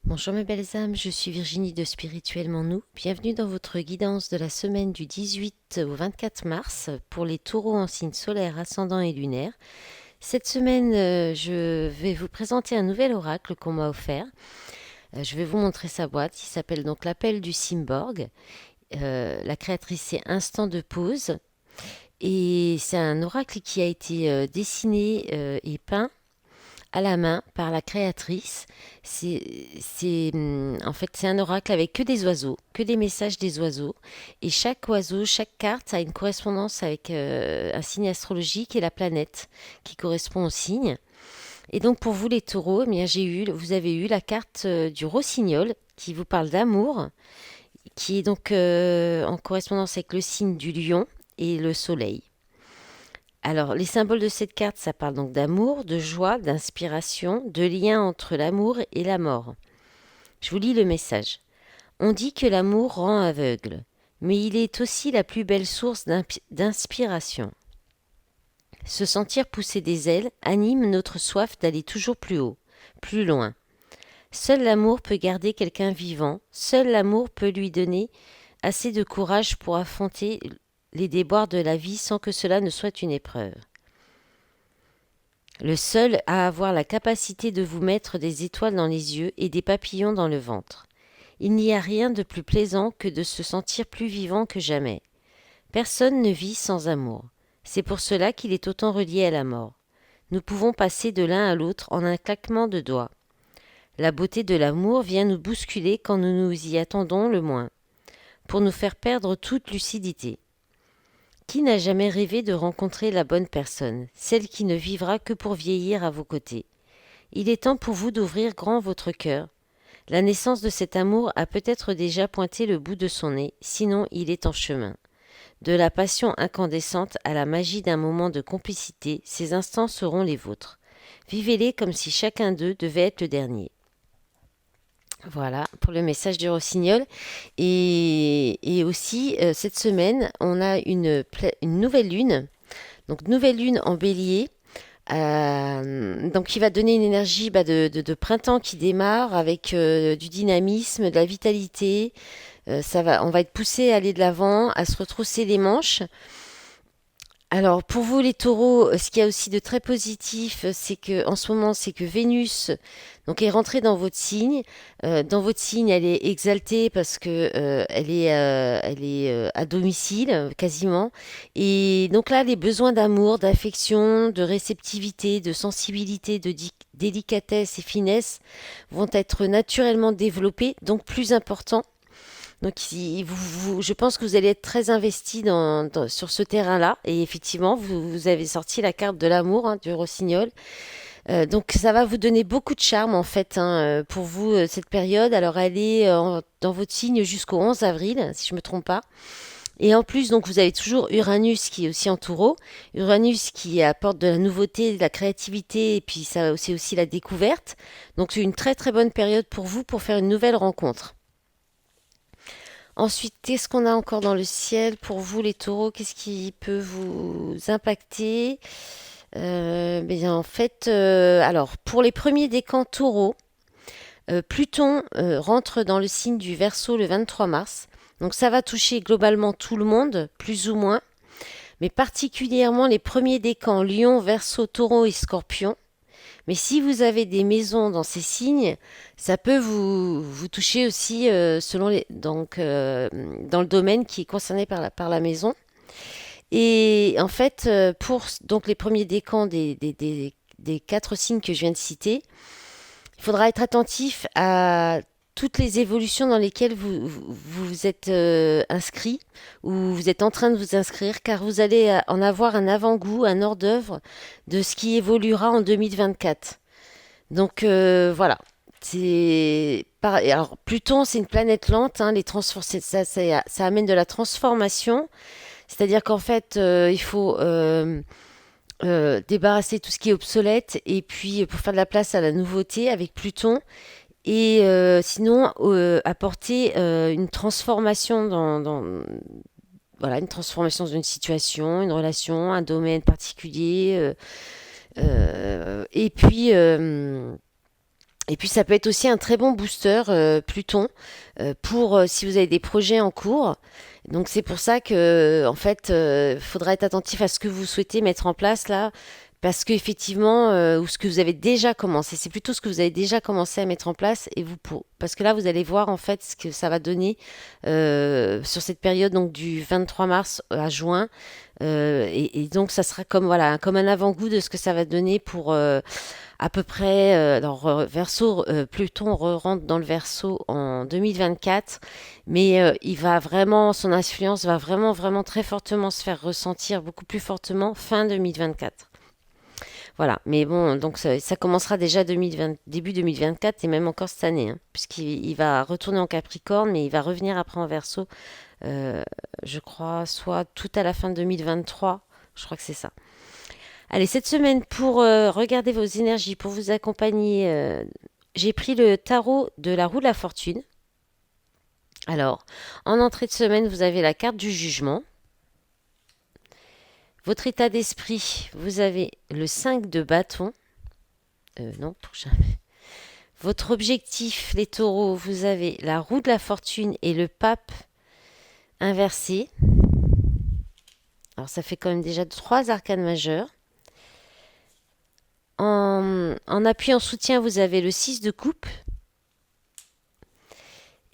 Bonjour mes belles âmes, je suis Virginie de Spirituellement Nous. Bienvenue dans votre guidance de la semaine du 18 au 24 mars pour les taureaux en signe solaire, ascendant et lunaire. Cette semaine, je vais vous présenter un nouvel oracle qu'on m'a offert. Je vais vous montrer sa boîte. Il s'appelle donc l'appel du Simborg. La créatrice, c'est Instant de pause. Et c'est un oracle qui a été dessiné et peint à la main par la créatrice. En fait, c'est un oracle avec que des oiseaux, que des messages des oiseaux. Et chaque oiseau, chaque carte a une correspondance avec un signe astrologique et la planète qui correspond au signe. Et donc pour vous les taureaux, eh bien, vous avez eu la carte du rossignol qui vous parle d'amour, qui est donc en correspondance avec le signe du lion et le soleil. Alors, les symboles de cette carte, ça parle donc d'amour, de joie, d'inspiration, de lien entre l'amour et la mort. Je vous lis le message. On dit que l'amour rend aveugle, mais il est aussi la plus belle source d'inspiration. Se sentir pousser des ailes anime notre soif d'aller toujours plus haut, plus loin. Seul l'amour peut garder quelqu'un vivant, seul l'amour peut lui donner assez de courage pour affronter les déboires de la vie sans que cela ne soit une épreuve. Le seul à avoir la capacité de vous mettre des étoiles dans les yeux et des papillons dans le ventre. Il n'y a rien de plus plaisant que de se sentir plus vivant que jamais. Personne ne vit sans amour. C'est pour cela qu'il est autant relié à la mort. Nous pouvons passer de l'un à l'autre en un claquement de doigts. La beauté de l'amour vient nous bousculer quand nous nous y attendons le moins, pour nous faire perdre toute lucidité. Qui n'a jamais rêvé de rencontrer la bonne personne, celle qui ne vivra que pour vieillir à vos côtés? Il est temps pour vous d'ouvrir grand votre cœur. La naissance de cet amour a peut-être déjà pointé le bout de son nez, sinon il est en chemin. De la passion incandescente à la magie d'un moment de complicité, ces instants seront les vôtres. Vivez-les comme si chacun d'eux devait être le dernier. Voilà pour le message du rossignol. Et aussi, cette semaine, on a une nouvelle lune. Donc, nouvelle lune en bélier. Donc, qui va donner une énergie de printemps qui démarre avec du dynamisme, de la vitalité. On va être poussé à aller de l'avant, à se retrousser les manches. Alors pour vous les taureaux, ce qu'il y a aussi de très positif, c'est que en ce moment, c'est que Vénus donc est rentrée dans votre signe. Dans votre signe, elle est exaltée parce que elle est à domicile quasiment. Et donc là, les besoins d'amour, d'affection, de réceptivité, de sensibilité, délicatesse et finesse vont être naturellement développés, donc plus importants. Donc, je pense que vous allez être très investi sur ce terrain-là. Et effectivement, vous avez sorti la carte de l'amour, hein, du rossignol. Donc, ça va vous donner beaucoup de charme, en fait, hein, pour vous, cette période. Alors, elle est dans votre signe jusqu'au 11 avril, si je ne me trompe pas. Et en plus, donc, vous avez toujours Uranus qui est aussi en taureau. Uranus qui apporte de la nouveauté, de la créativité, et puis ça, c'est aussi la découverte. Donc, c'est une très, très bonne période pour vous pour faire une nouvelle rencontre. Ensuite, qu'est-ce qu'on a encore dans le ciel pour vous, les taureaux? Qu'est-ce qui peut vous impacter? En fait, alors, pour les premiers décans taureaux, Pluton rentre dans le signe du Verseau le 23 mars. Donc, ça va toucher globalement tout le monde, plus ou moins, mais particulièrement les premiers décans Lion, Verseau, Taureau et Scorpion. Mais si vous avez des maisons dans ces signes, ça peut vous toucher aussi dans le domaine qui est concerné par la maison. Et en fait, pour donc les premiers décans des quatre signes que je viens de citer, il faudra être attentif à toutes les évolutions dans lesquelles vous êtes inscrit ou vous êtes en train de vous inscrire, car vous allez en avoir un avant-goût, un hors-d'œuvre de ce qui évoluera en 2024. Donc voilà. Alors Pluton, c'est une planète lente. Hein, ça amène de la transformation. C'est-à-dire qu'en fait, il faut débarrasser tout ce qui est obsolète et puis pour faire de la place à la nouveauté avec Pluton. Et sinon, apporter une transformation voilà, une transformation d'une situation, une relation, un domaine particulier. Et puis Et puis ça peut être aussi un très bon booster, Pluton, pour si vous avez des projets en cours. Donc c'est pour ça que en fait, faudra être attentif à ce que vous souhaitez mettre en place là, parce qu'effectivement, ou ce que vous avez déjà commencé, c'est plutôt ce que vous avez déjà commencé à mettre en place et parce que là vous allez voir en fait ce que ça va donner sur cette période donc du 23 mars à juin. Et donc ça sera comme voilà comme un avant-goût de ce que ça va donner pour à peu près, alors Verseau, Pluton rentre dans le Verseau en 2024, mais il va vraiment, son influence va vraiment, vraiment très fortement se faire ressentir, beaucoup plus fortement fin 2024. Voilà, mais bon, donc ça commencera déjà début 2024 et même encore cette année, hein, puisqu'il va retourner en Capricorne, mais il va revenir après en Verseau, euh, je crois, soit tout à la fin de 2023, je crois que c'est ça. Allez, cette semaine, pour regarder vos énergies, pour vous accompagner, j'ai pris le tarot de la roue de la fortune. Alors, en entrée de semaine, vous avez la carte du jugement. Votre état d'esprit, vous avez le 5 de bâton. Non, pour jamais. Votre objectif, les taureaux, vous avez la roue de la fortune et le pape inversé. Alors, ça fait quand même déjà 3 arcanes majeurs. En appui, en soutien, vous avez le 6 de coupe.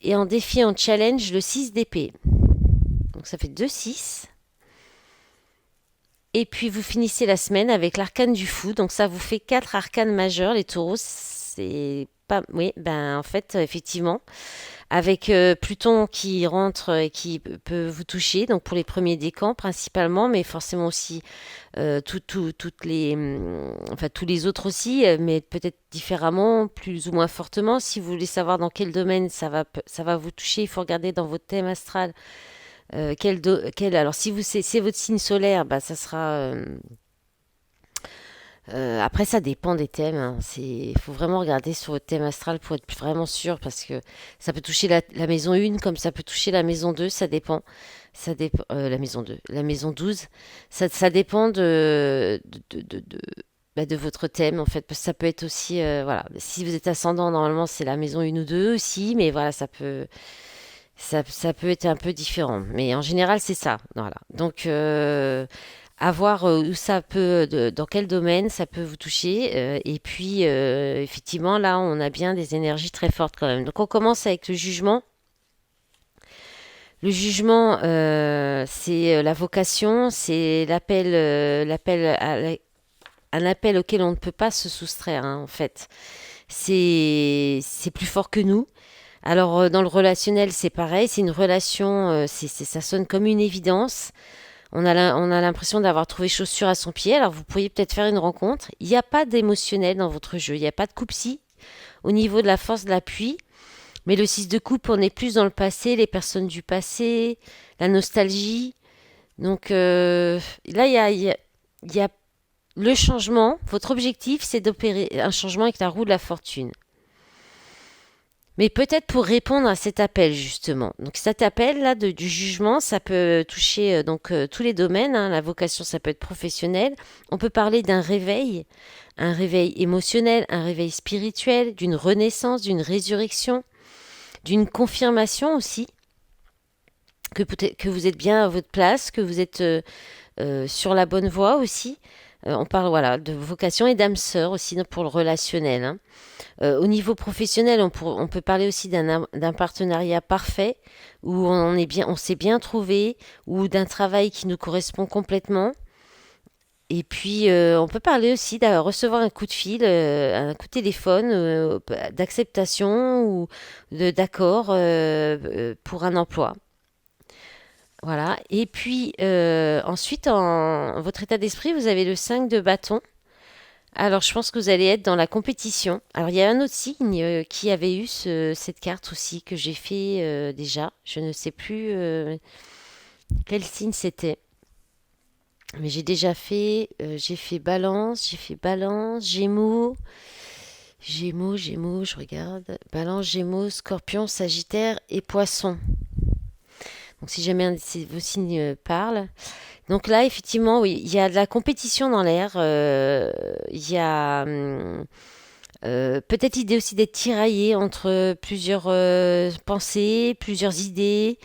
Et en défi, en challenge, le 6 d'épée. Donc ça fait 2-6. Et puis vous finissez la semaine avec l'arcane du fou. Donc ça vous fait 4 arcanes majeurs, les taureaux. C'est pas. Oui, ben en fait, effectivement. Avec Pluton qui rentre et qui peut vous toucher, donc pour les premiers décans principalement, mais forcément aussi toutes les, enfin tous les autres aussi, mais peut-être différemment, plus ou moins fortement. Si vous voulez savoir dans quel domaine ça va vous toucher, il faut regarder dans votre thème astral. Alors si c'est votre signe solaire, bah ça sera. Après, ça dépend des thèmes, hein. Il faut vraiment regarder sur votre thème astral pour être vraiment sûr, parce que ça peut toucher la maison 1 comme ça peut toucher la maison 2, ça dépend. Ça dépend la maison 2, la maison 12. Ça dépend de votre thème, en fait. Parce que ça peut être aussi, voilà, si vous êtes ascendant, normalement, c'est la maison 1 ou 2 aussi, mais voilà, ça peut être un peu différent. Mais en général, c'est ça. Voilà. Donc, à voir où ça peut, dans quel domaine ça peut vous toucher. Et puis, effectivement, là, on a bien des énergies très fortes quand même. Donc, on commence avec le jugement. Le jugement, c'est la vocation, c'est un appel auquel on ne peut pas se soustraire, hein, en fait. C'est plus fort que nous. Alors, dans le relationnel, c'est pareil. C'est une relation, ça sonne comme une évidence. On a l'impression d'avoir trouvé chaussure à son pied. Alors vous pourriez peut-être faire une rencontre. Il n'y a pas d'émotionnel dans votre jeu. Il n'y a pas de coupe-si au niveau de la force de l'appui. Mais le 6 de coupe, on est plus dans le passé, les personnes du passé, la nostalgie. Donc là, il y a le changement. Votre objectif, c'est d'opérer un changement avec la roue de la fortune. Mais peut-être pour répondre à cet appel justement. Donc cet appel là du jugement, ça peut toucher tous les domaines, hein. La vocation, ça peut être professionnel. On peut parler d'un réveil, un réveil émotionnel, un réveil spirituel, d'une renaissance, d'une résurrection, d'une confirmation aussi que peut-être que vous êtes bien à votre place, que vous êtes sur la bonne voie aussi. On parle voilà de vocation et d'âme sœur aussi pour le relationnel, hein. Au niveau professionnel, on peut parler aussi d'un partenariat parfait où on s'est bien trouvé, ou d'un travail qui nous correspond complètement. Et puis, on peut parler aussi de recevoir un coup de fil, un coup de téléphone, d'acceptation ou d'accord pour un emploi. Voilà. Et puis, ensuite, en votre état d'esprit, vous avez le 5 de bâton. Alors, je pense que vous allez être dans la compétition. Alors, il y a un autre signe qui avait eu cette carte aussi que j'ai fait déjà. Je ne sais plus quel signe c'était. Mais j'ai déjà fait. J'ai fait Balance, Gémeaux, je regarde. Balance, Gémeaux, Scorpion, Sagittaire et Poisson. Donc, si jamais un de vos signes parle. Donc là, effectivement, oui, il y a de la compétition dans l'air. Il y a Peut-être l'idée aussi d'être tiraillé entre plusieurs pensées, plusieurs idées,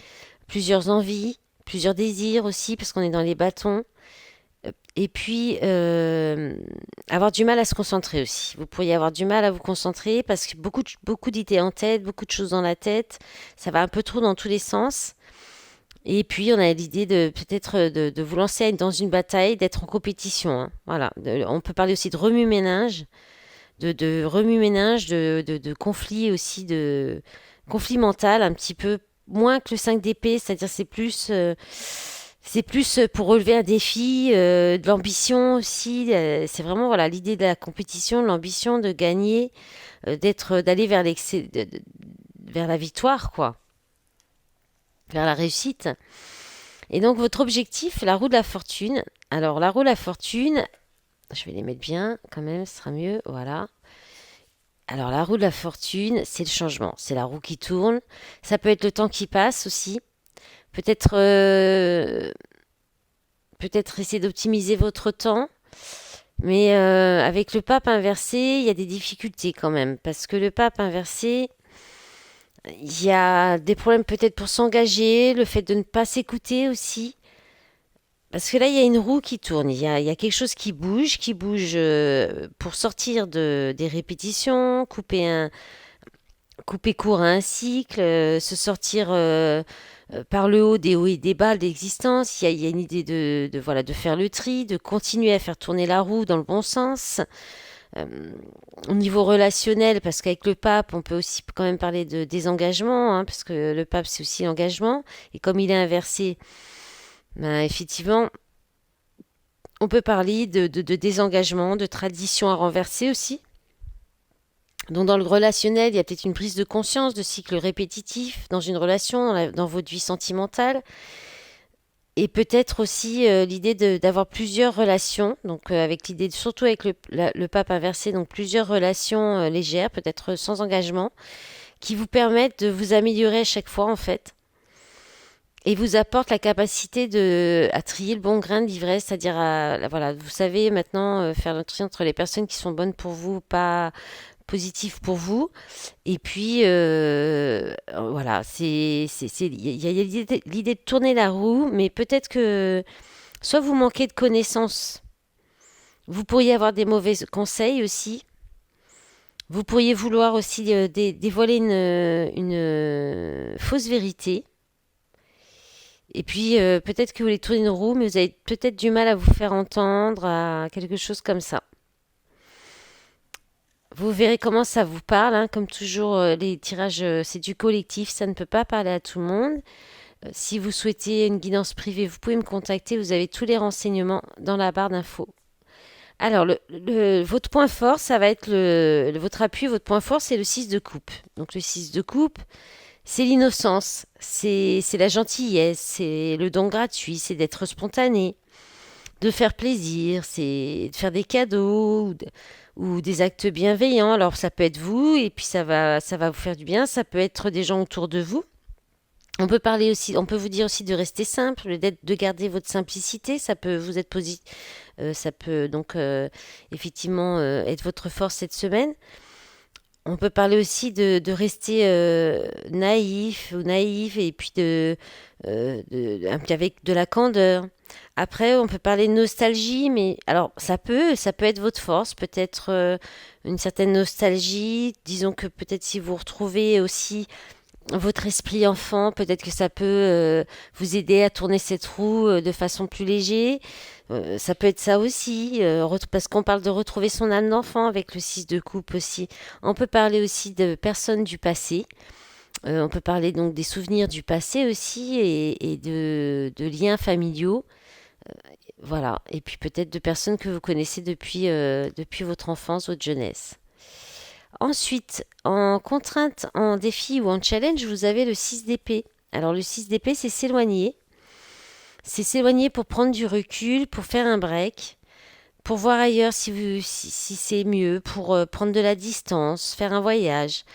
plusieurs envies, plusieurs désirs aussi, parce qu'on est dans les bâtons. Et puis, avoir du mal à se concentrer aussi. Vous pourriez avoir du mal à vous concentrer parce que beaucoup d'idées en tête, beaucoup de choses dans la tête. Ça va un peu trop dans tous les sens. Et puis, on a l'idée de peut-être de vous lancer dans une bataille, d'être en compétition, hein. Voilà. On peut parler aussi de remue-ménage, de remue-ménage, de conflit aussi, de conflit mental, un petit peu moins que le 5 d'épée, c'est-à-dire c'est plus pour relever un défi, de l'ambition aussi. C'est vraiment voilà l'idée de la compétition, de l'ambition de gagner, d'aller vers l'excès, vers la victoire, quoi, vers la réussite. Et donc votre objectif, la roue de la fortune. Alors la roue de la fortune, je vais les mettre bien quand même, ce sera mieux. Voilà. Alors la roue de la fortune, c'est le changement, c'est la roue qui tourne. Ça peut être le temps qui passe aussi. Peut-être peut-être essayer d'optimiser votre temps. Mais avec le pape inversé, il y a des difficultés quand même. Parce que le pape inversé, il y a des problèmes peut-être pour s'engager, le fait de ne pas s'écouter aussi. Parce que là, il y a une roue qui tourne, il y a quelque chose qui bouge pour sortir des répétitions, couper court à un cycle, se sortir par le haut des hauts et des bas de l'existence. Il y a une idée voilà, de faire le tri, de continuer à faire tourner la roue dans le bon sens. Euh, Au niveau relationnel, parce qu'avec le pape, on peut aussi quand même parler de désengagement, hein, parce que le pape, c'est aussi l'engagement. Et comme il est inversé, ben, effectivement, on peut parler de désengagement, de tradition à renverser aussi. Donc dans le relationnel, il y a peut-être une prise de conscience de cycles répétitifs dans une relation, dans votre vie sentimentale. Et peut-être aussi l'idée d'avoir plusieurs relations, donc avec l'idée, surtout avec le pape inversé, donc plusieurs relations légères, peut-être sans engagement, qui vous permettent de vous améliorer à chaque fois en fait, et vous apportent la capacité à trier le bon grain de l'ivresse, c'est-à-dire voilà, vous savez maintenant faire le tri entre les personnes qui sont bonnes pour vous, pas positives pour vous, et puis voilà, il y a l'idée de tourner la roue, mais peut-être que soit vous manquez de connaissances, vous pourriez avoir des mauvais conseils aussi. Vous pourriez vouloir aussi dévoiler une fausse vérité. Et puis peut-être que vous voulez tourner une roue, mais vous avez peut-être du mal à vous faire entendre, à quelque chose comme ça. Vous verrez comment ça vous parle, hein. Comme toujours, les tirages, c'est du collectif, ça ne peut pas parler à tout le monde. Si vous souhaitez une guidance privée, vous pouvez me contacter, vous avez tous les renseignements dans la barre d'infos. Alors, votre point fort, ça va être votre appui, votre point fort, c'est le 6 de coupe. Donc le 6 de coupe, c'est l'innocence, c'est la gentillesse, c'est le don gratuit, c'est d'être spontané, de faire plaisir, c'est de faire des cadeaux ou des actes bienveillants. Alors ça peut être vous et puis ça va vous faire du bien, ça peut être des gens autour de vous. On peut parler aussi, on peut vous dire aussi de rester simple, de garder votre simplicité, ça peut vous être positif, ça peut donc effectivement être votre force cette semaine. On peut parler aussi de rester naïf ou naïve et puis avec de la candeur. Après, on peut parler de nostalgie, mais alors ça peut être votre force, peut-être une certaine nostalgie. Disons que peut-être si vous retrouvez aussi votre esprit enfant, peut-être que ça peut vous aider à tourner cette roue de façon plus légère. Ça peut être ça aussi, parce qu'on parle de retrouver son âme d'enfant avec le 6 de coupe aussi. On peut parler aussi de personnes du passé. On peut parler donc des souvenirs du passé aussi et de liens familiaux. Voilà. Et puis peut-être de personnes que vous connaissez depuis votre enfance, votre jeunesse. Ensuite, en contrainte, en défi ou en challenge, vous avez le 6 d'épée. Alors le 6 d'épée, c'est s'éloigner. C'est s'éloigner pour prendre du recul, pour faire un break, pour voir ailleurs si c'est mieux, pour prendre de la distance, faire un voyage.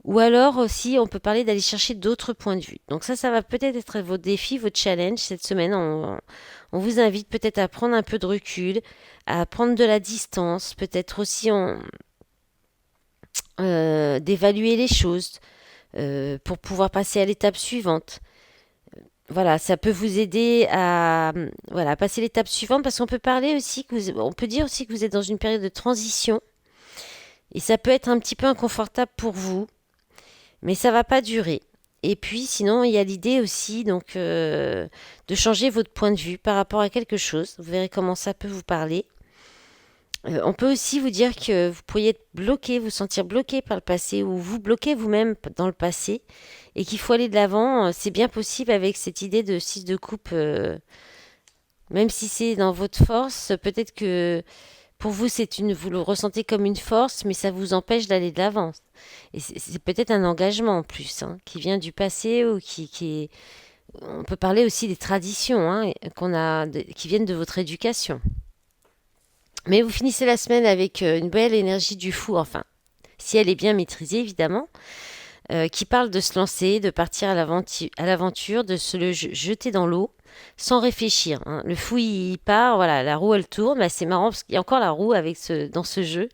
Ou alors aussi, on peut parler d'aller chercher d'autres points de vue. Donc ça va peut-être être votre défi, votre challenge cette semaine. On vous invite peut-être à prendre un peu de recul, à prendre de la distance, peut-être aussi d'évaluer les choses pour pouvoir passer à l'étape suivante. Voilà, ça peut vous aider à voilà, passer l'étape suivante parce qu'on peut parler aussi on peut dire aussi que vous êtes dans une période de transition et ça peut être un petit peu inconfortable pour vous, mais ça va pas durer. Et puis sinon, il y a l'idée aussi donc de changer votre point de vue par rapport à quelque chose. Vous verrez comment ça peut vous parler. On peut aussi vous dire que vous pourriez être bloqué, vous sentir bloqué par le passé ou vous bloquer vous-même dans le passé et qu'il faut aller de l'avant. C'est bien possible avec cette idée de 6 de coupe, même si c'est dans votre force, peut-être que pour vous vous le ressentez comme une force, mais ça vous empêche d'aller de l'avant. Et c'est peut-être un engagement en plus, hein, qui vient du passé ou qui est... On peut parler aussi des traditions hein, qui viennent de votre éducation. Mais vous finissez la semaine avec une belle énergie du fou, enfin, si elle est bien maîtrisée évidemment, qui parle de se lancer, de partir à l'aventure, de se jeter dans l'eau sans réfléchir. Hein. Le fou il part, voilà, la roue elle tourne, bah, c'est marrant parce qu'il y a encore la roue dans ce jeu.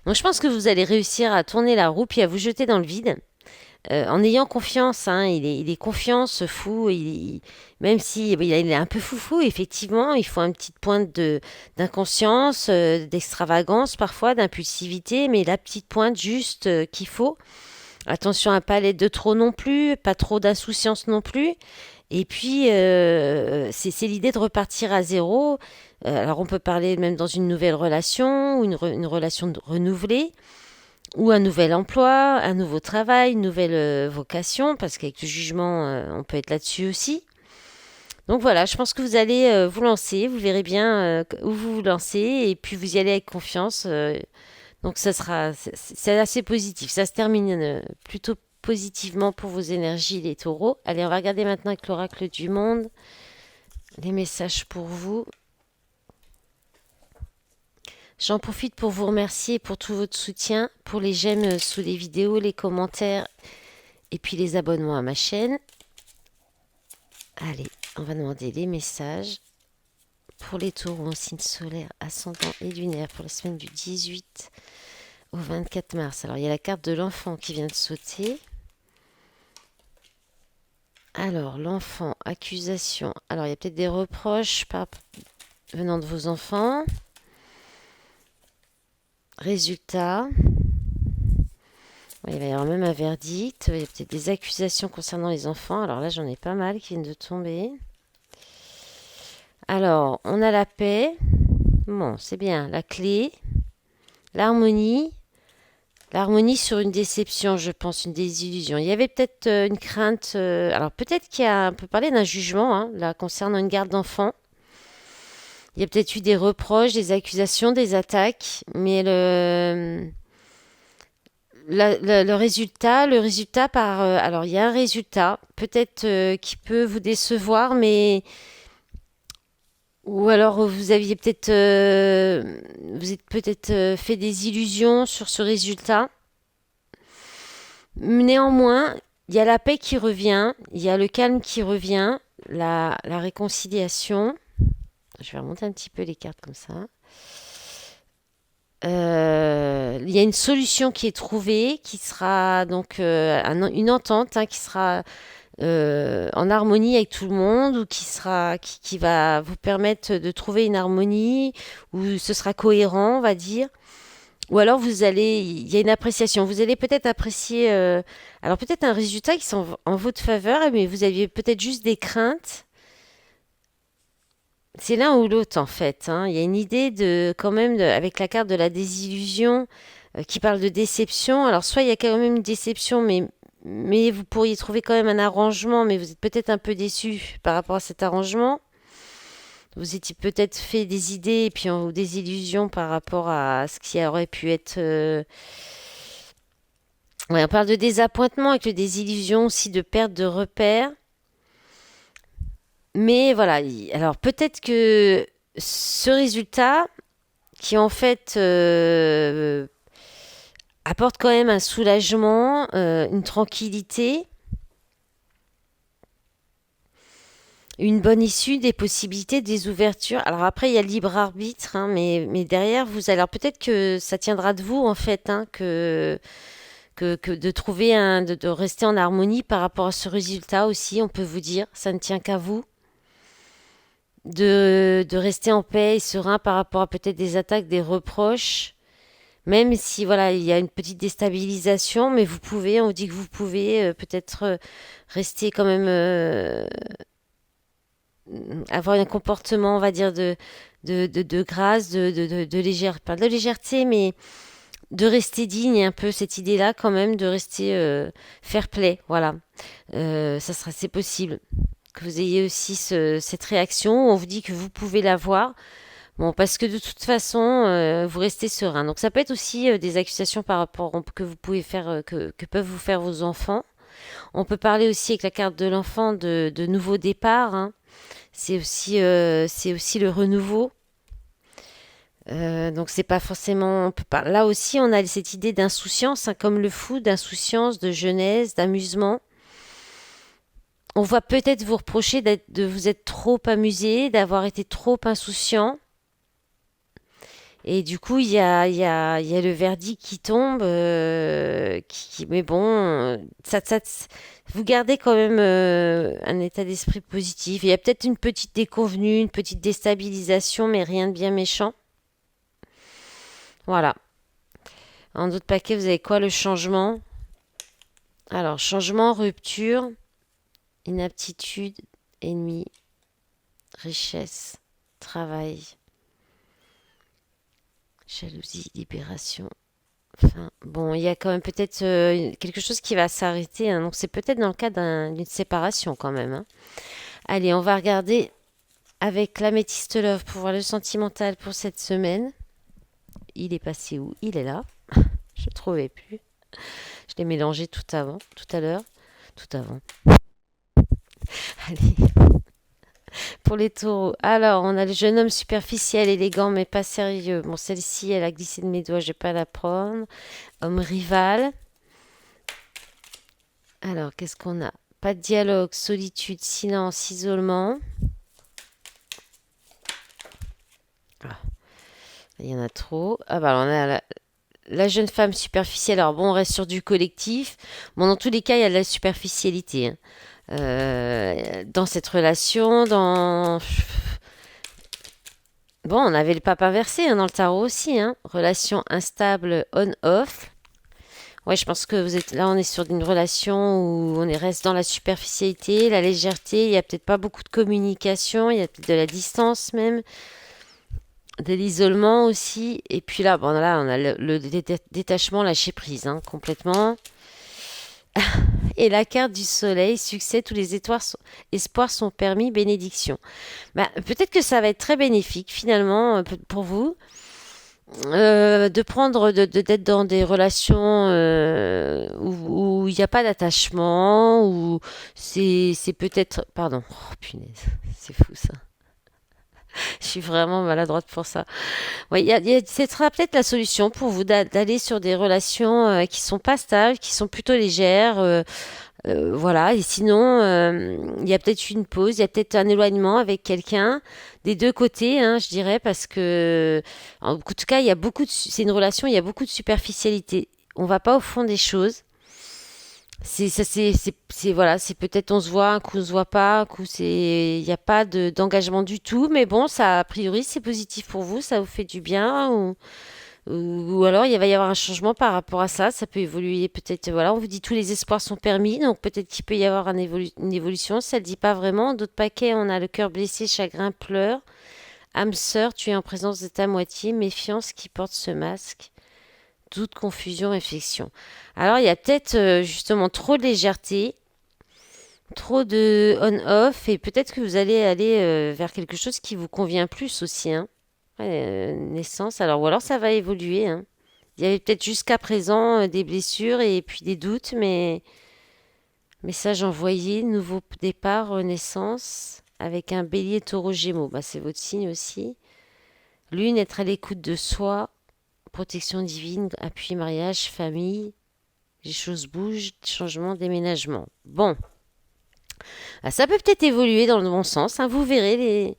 Donc je pense que vous allez réussir à tourner la roue puis à vous jeter dans le vide. En ayant confiance, hein, il est confiant, ce fou, même si il est un peu foufou, effectivement, il faut une petite pointe d'inconscience, d'extravagance parfois, d'impulsivité, mais la petite pointe juste qu'il faut. Attention à pas aller de trop non plus, pas trop d'insouciance non plus. Et puis, c'est l'idée de repartir à zéro. Alors, on peut parler même dans une nouvelle relation, ou une relation renouvelée ou un nouvel emploi, un nouveau travail, une nouvelle vocation, parce qu'avec le jugement, on peut être là-dessus aussi. Donc voilà, je pense que vous allez vous lancer, vous verrez bien où vous vous lancez, et puis vous y allez avec confiance. Donc c'est assez positif. Ça se termine plutôt positivement pour vos énergies, les taureaux. Allez, on va regarder maintenant avec l'oracle du monde les messages pour vous. J'en profite pour vous remercier pour tout votre soutien, pour les j'aime sous les vidéos, les commentaires et puis les abonnements à ma chaîne. Allez, on va demander les messages pour les taureaux en signe solaire, ascendant et lunaire pour la semaine du 18 au 24 mars. Alors, il y a la carte de l'enfant qui vient de sauter. Alors, l'enfant, accusation. Alors, il y a peut-être des reproches venant de vos enfants. Résultat. Il va y avoir même un verdict. Il y a peut-être des accusations concernant les enfants. Alors là, j'en ai pas mal qui viennent de tomber. Alors, on a la paix. Bon, c'est bien. La clé. L'harmonie. L'harmonie sur une déception, je pense, une désillusion. Il y avait peut-être une crainte. Alors peut-être on peut parler d'un jugement, hein, là, concernant une garde d'enfants. Il y a peut-être eu des reproches, des accusations, des attaques, mais le résultat alors il y a un résultat, peut-être qui peut vous décevoir, mais ou alors vous aviez peut-être, vous êtes peut-être fait des illusions sur ce résultat. Néanmoins, il y a la paix qui revient, il y a le calme qui revient, la réconciliation. Je vais remonter un petit peu les cartes comme ça. Il y a une solution qui est trouvée, qui sera donc une entente hein, qui sera en harmonie avec tout le monde ou qui va vous permettre de trouver une harmonie où ce sera cohérent, on va dire. Ou alors il y a une appréciation. Vous allez peut-être apprécier, alors peut-être un résultat qui sont en votre faveur, mais vous aviez peut-être juste des craintes. C'est l'un ou l'autre en fait. Hein. Il y a une idée quand même, avec la carte de la désillusion qui parle de déception. Alors soit il y a quand même une déception, mais vous pourriez trouver quand même un arrangement, mais vous êtes peut-être un peu déçu par rapport à cet arrangement. Vous étiez peut-être fait des idées et puis des illusions par rapport à ce qui aurait pu être. Ouais, on parle de désappointement avec le désillusion aussi, de perte de repères. Mais voilà, alors peut-être que ce résultat, qui en fait apporte quand même un soulagement, une tranquillité, une bonne issue, des possibilités, des ouvertures. Alors après, il y a le libre arbitre, hein, mais derrière, vous, alors peut-être que ça tiendra de vous, en fait, hein, que de trouver de rester en harmonie par rapport à ce résultat aussi, on peut vous dire, ça ne tient qu'à vous. De rester en paix et serein par rapport à peut-être des attaques, des reproches, même si voilà, il y a une petite déstabilisation, mais vous pouvez, on vous dit que vous pouvez peut-être rester quand même, avoir un comportement, on va dire, de grâce, de légère, pas de légèreté, mais de rester digne, un peu cette idée-là quand même, de rester fair play, voilà. C'est possible que vous ayez aussi cette réaction, on vous dit que vous pouvez l'avoir. Bon, parce que de toute façon, vous restez serein. Donc ça peut être aussi des accusations par rapport que vous pouvez faire, que peuvent vous faire vos enfants. On peut parler aussi avec la carte de l'enfant de nouveau départ, hein. C'est aussi le renouveau. Donc c'est pas forcément. On peut pas. Là aussi, on a cette idée d'insouciance, hein, comme le fou, d'insouciance, de jeunesse, d'amusement. On va peut-être vous reprocher de vous être trop amusé, d'avoir été trop insouciant. Et du coup, il y a le verdict qui tombe. Mais bon, vous gardez quand même un état d'esprit positif. Il y a peut-être une petite déconvenue, une petite déstabilisation, mais rien de bien méchant. Voilà. En d'autres paquets, vous avez quoi? Le changement. Alors, changement, rupture, inaptitude, ennemi, richesse, travail, jalousie, libération. Enfin, bon, il y a quand même peut-être quelque chose qui va s'arrêter, hein. Donc, c'est peut-être dans le cas d'une séparation quand même, hein. Allez, on va regarder avec l'améthyste love pour voir le sentimental pour cette semaine. Il est passé où? Il est là. Je ne trouvais plus. Je l'ai mélangé tout à l'heure, tout avant. Allez, pour les taureaux. Alors, on a le jeune homme superficiel, élégant, mais pas sérieux. Bon, celle-ci, elle a glissé de mes doigts, je vais pas la prendre. Homme rival. Alors, qu'est-ce qu'on a? Pas de dialogue, solitude, silence, isolement. Ah, il y en a trop. Ah bah, alors, on a la jeune femme superficielle. Alors bon, on reste sur du collectif. Bon, dans tous les cas, il y a de la superficialité, hein. Dans cette relation, Bon, on avait le pape inversé, hein, dans le tarot aussi, hein. Relation instable on-off. Ouais, je pense que vous êtes là, on est sur une relation où reste dans la superficialité, la légèreté. Il y a peut-être pas beaucoup de communication, il y a peut-être de la distance même, de l'isolement aussi. Et puis là, bon, là, on a le détachement, lâcher prise, hein, complètement. Et la carte du soleil, succès, tous les espoirs sont permis, bénédiction. Bah, peut-être que ça va être très bénéfique finalement pour vous de prendre, d'être dans des relations où il n'y a pas d'attachement, où c'est peut-être... Pardon, oh punaise, c'est fou ça. Je suis vraiment maladroite pour ça. Ouais, ce sera peut-être la solution pour vous d'aller sur des relations qui sont pas stables, qui sont plutôt légères. Voilà, et sinon, il y a peut-être une pause, il y a peut-être un éloignement avec quelqu'un des deux côtés, hein, je dirais, parce que, en tout cas, c'est une relation, il y a beaucoup de superficialité. On va pas au fond des choses. Voilà, c'est peut-être on se voit, un coup on se voit pas, un coup il n'y a pas d'engagement du tout, mais bon, ça, a priori, c'est positif pour vous, ça vous fait du bien, ou alors il va y avoir un changement par rapport à ça. Ça peut évoluer peut-être. Voilà, on vous dit tous les espoirs sont permis, donc peut-être qu'il peut y avoir une évolution. Ça ne le dit pas vraiment. D'autres paquets, on a le cœur blessé, chagrin, pleurs. Âme sœur, tu es en présence de ta moitié. Méfiance qui porte ce masque. Doute, confusion, réflexion. Alors il y a peut-être justement trop de légèreté, trop de on-off, et peut-être que vous allez aller vers quelque chose qui vous convient plus aussi, hein. Ouais, naissance, alors, ou alors ça va évoluer, hein. Il y avait peut-être jusqu'à présent des blessures et puis des doutes, mais message envoyé, nouveau départ, renaissance, avec un bélier taureau gémeaux. Bah, c'est votre signe aussi. Lune, être à l'écoute de soi, protection divine, appui, mariage, famille, les choses bougent, changement, déménagement. Bon, Ah, ça peut peut-être évoluer dans le bon sens, hein. Vous verrez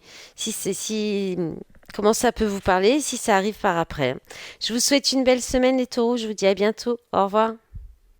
comment ça peut vous parler, si ça arrive par après. Je vous souhaite une belle semaine les taureaux, je vous dis à bientôt. Au revoir.